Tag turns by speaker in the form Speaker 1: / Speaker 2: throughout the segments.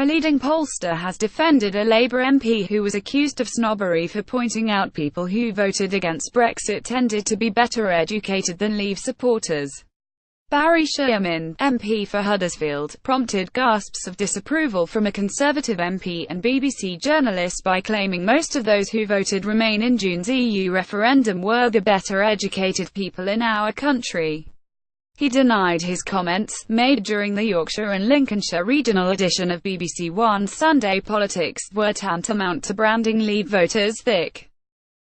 Speaker 1: A leading pollster has defended a Labour MP who was accused of snobbery for pointing out people who voted against Brexit tended to be better educated than Leave supporters. Barry Sheerman, MP for Huddersfield, prompted gasps of disapproval from a Conservative MP and BBC journalist by claiming most of those who voted Remain in June's EU referendum were the better educated people in our country. He denied his comments, made during the Yorkshire and Lincolnshire regional edition of BBC One Sunday Politics, were tantamount to branding Leave voters thick.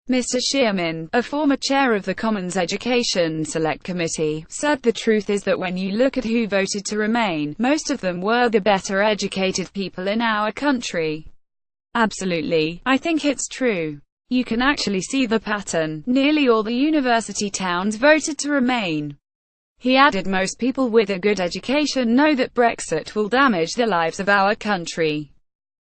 Speaker 1: Mr. Sheerman, a former chair of the Commons Education Select Committee, said the truth is that when you look at who voted to Remain, most of them were the better educated people in our country. Absolutely, I think it's true. You can actually see the pattern. Nearly all the university towns voted to Remain. He added most people with a good education know that Brexit will damage the lives of our country.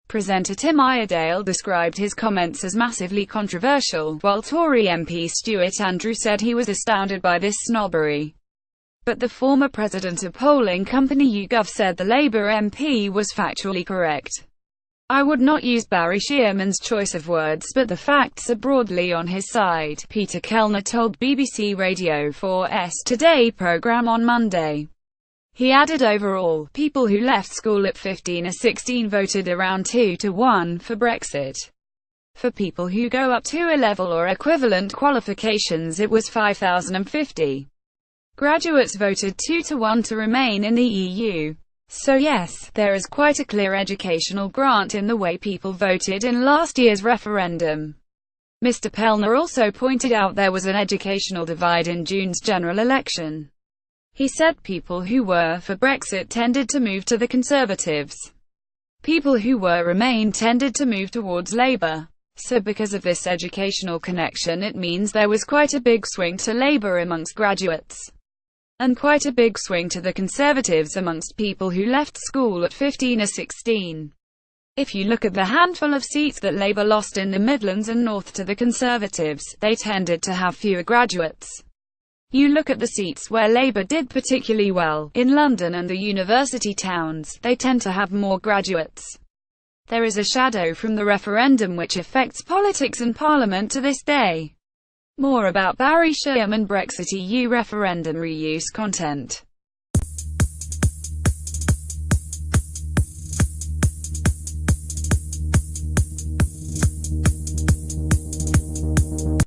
Speaker 1: Presenter Tim Iredale described his comments as massively controversial, while Tory MP Stuart Andrew said he was astounded by this snobbery. But the former president of polling company YouGov said the Labour MP was factually correct. I would not use Barry Sheerman's choice of words, but the facts are broadly on his side, Peter Kellner told BBC Radio 4's Today programme on Monday. He added overall, people who left school at 15 or 16 voted around 2-1 for Brexit. For people who go up to A-level or equivalent qualifications it was 5,050. Graduates voted 2-1 to remain in the EU. So yes, there is quite a clear educational grant in the way people voted in last year's referendum. Mr. Kellner also pointed out there was an educational divide in June's general election. He said people who were for Brexit tended to move to the Conservatives. People who were Remain tended to move towards Labour. So because of this educational connection it means there was quite a big swing to Labour amongst graduates. And quite a big swing to the Conservatives amongst people who left school at 15 or 16. If you look at the handful of seats that Labour lost in the Midlands and North to the Conservatives, they tended to have fewer graduates. You look at the seats where Labour did particularly well, in London and the university towns, they tend to have more graduates. There is a shadow from the referendum which affects politics and Parliament to this day. More about Barry Sheerman Brexit EU referendum reuse content.